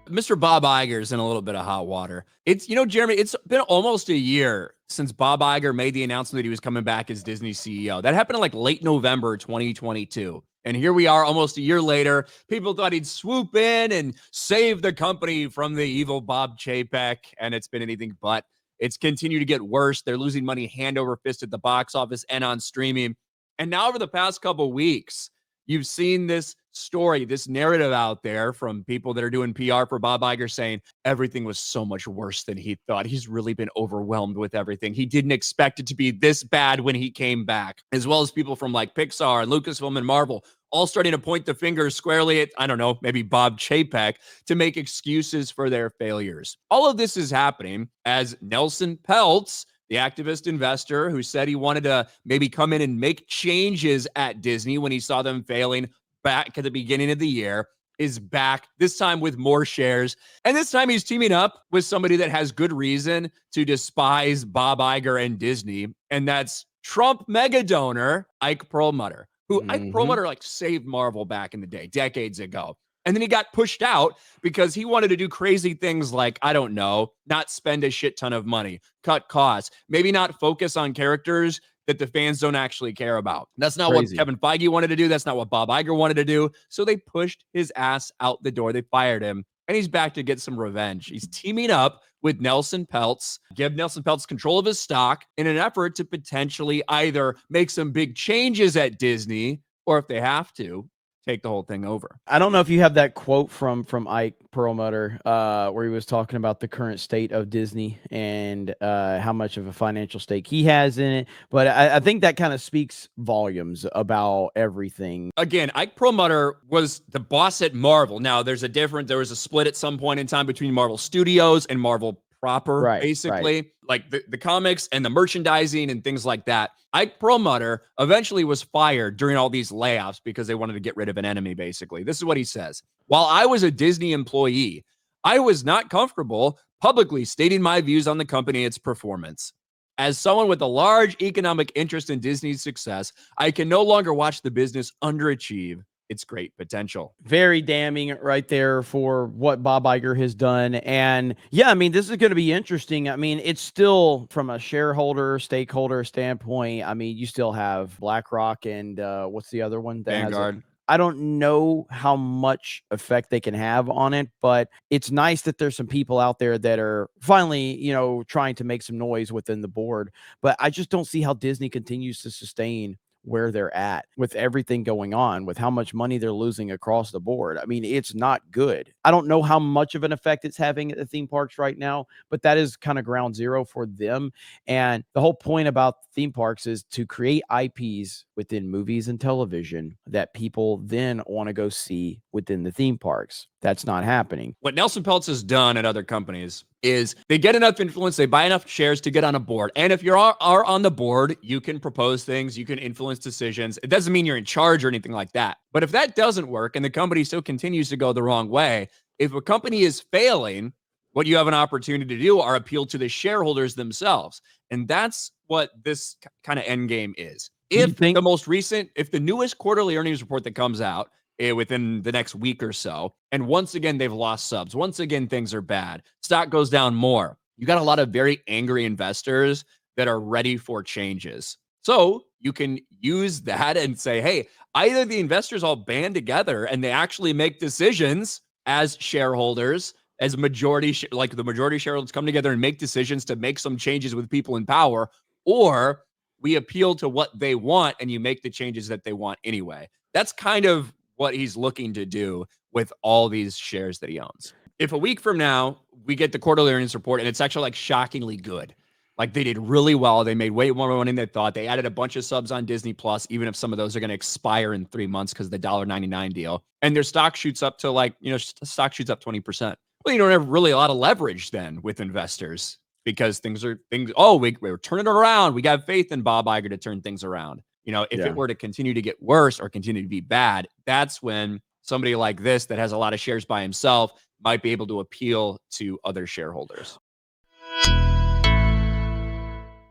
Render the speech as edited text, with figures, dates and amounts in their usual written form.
Mr. Bob Iger's in a little bit of hot water. It's, Jeremy, it's been almost a year since Bob Iger made the announcement that he was coming back as Disney CEO. That happened in like late November 2022. And here we are almost a year later. People thought he'd swoop in and save the company from the evil Bob Chapek, and it's been anything but. It's continued to get worse. They're losing money hand over fist at the box office and on streaming. And now over the past couple weeks, you've seen this story, this narrative out there from people that are doing PR for Bob Iger saying everything was so much worse than he thought. He's really been overwhelmed with everything. He didn't expect it to be this bad when he came back, as well as people from like Pixar and Lucasfilm and Marvel all starting to point the finger squarely at, I don't know, maybe Bob Chapek to make excuses for their failures. All of this is happening as Nelson Peltz, the activist investor who said he wanted to maybe come in and make changes at Disney when he saw them failing back at the beginning of the year, is back, this time with more shares. And this time he's teaming up with somebody that has good reason to despise Bob Iger and Disney. And that's Trump mega donor Ike Perlmutter, who Ike Perlmutter like saved Marvel back in the day, decades ago. And then he got pushed out because he wanted to do crazy things like, I don't know, not spend a shit ton of money, cut costs, maybe not focus on characters that the fans don't actually care about. That's not what Kevin Feige wanted to do. That's not what Bob Iger wanted to do. So they pushed his ass out the door. They fired him, and he's back to get some revenge. He's teaming up with Nelson Peltz, give Nelson Peltz control of his stock in an effort to potentially either make some big changes at Disney, or if they have to, take the whole thing over. I don't know if you have that quote from Ike Perlmutter where he was talking about the current state of Disney and how much of a financial stake he has in it. But I think that kind of speaks volumes about everything. Again, Ike Perlmutter was the boss at Marvel. Now, there was a split at some point in time between Marvel Studios and Marvel proper, basically, like the comics and the merchandising and things like that. Ike Perlmutter eventually was fired during all these layoffs because they wanted to get rid of an enemy, basically. This is what he says. While I was a Disney employee, I was not comfortable publicly stating my views on the company and its performance. As someone with a large economic interest in Disney's success, I can no longer watch the business underachieve its great potential. Very damning right there for what Bob Iger has done. And yeah, I mean, this is going to be interesting. I mean, it's still from a shareholder, stakeholder standpoint. I mean, you still have BlackRock and what's the other one? Vanguard. I don't know how much effect they can have on it, but it's nice that there's some people out there that are finally, trying to make some noise within the board. But I just don't see how Disney continues to sustain where they're at with everything going on, with how much money they're losing across the board. I mean, it's not good. I don't know how much of an effect it's having at the theme parks right now, but that is kind of ground zero for them. And the whole point about theme parks is to create IPs within movies and television that people then want to go see within the theme parks. That's not happening. What Nelson Peltz has done at other companies is they get enough influence, they buy enough shares to get on a board. And if you are on the board, you can propose things, you can influence decisions. It doesn't mean you're in charge or anything like that. But if that doesn't work and the company still continues to go the wrong way, if a company is failing, what you have an opportunity to do are appeal to the shareholders themselves. And that's what this kind of end game is. If the newest quarterly earnings report that comes out within the next week or so, and once again, they've lost subs. Once again, things are bad. Stock goes down more. You got a lot of very angry investors that are ready for changes. So you can use that and say, hey, either the investors all band together and they actually make decisions as shareholders, as majority, like the majority shareholders come together and make decisions to make some changes with people in power, or we appeal to what they want and you make the changes that they want anyway. That's kind of what he's looking to do with all these shares that he owns. If a week from now we get the quarterly earnings report and it's actually like shockingly good, like they did really well, they made way more money than they thought. They added a bunch of subs on Disney Plus, even if some of those are going to expire in 3 months because of the $1.99 deal, and their stock shoots up to stock shoots up 20%. Well, you don't have really a lot of leverage then with investors because we're turning it around. We got faith in Bob Iger to turn things around. If it were to continue to get worse or continue to be bad, that's when somebody like this that has a lot of shares by himself might be able to appeal to other shareholders.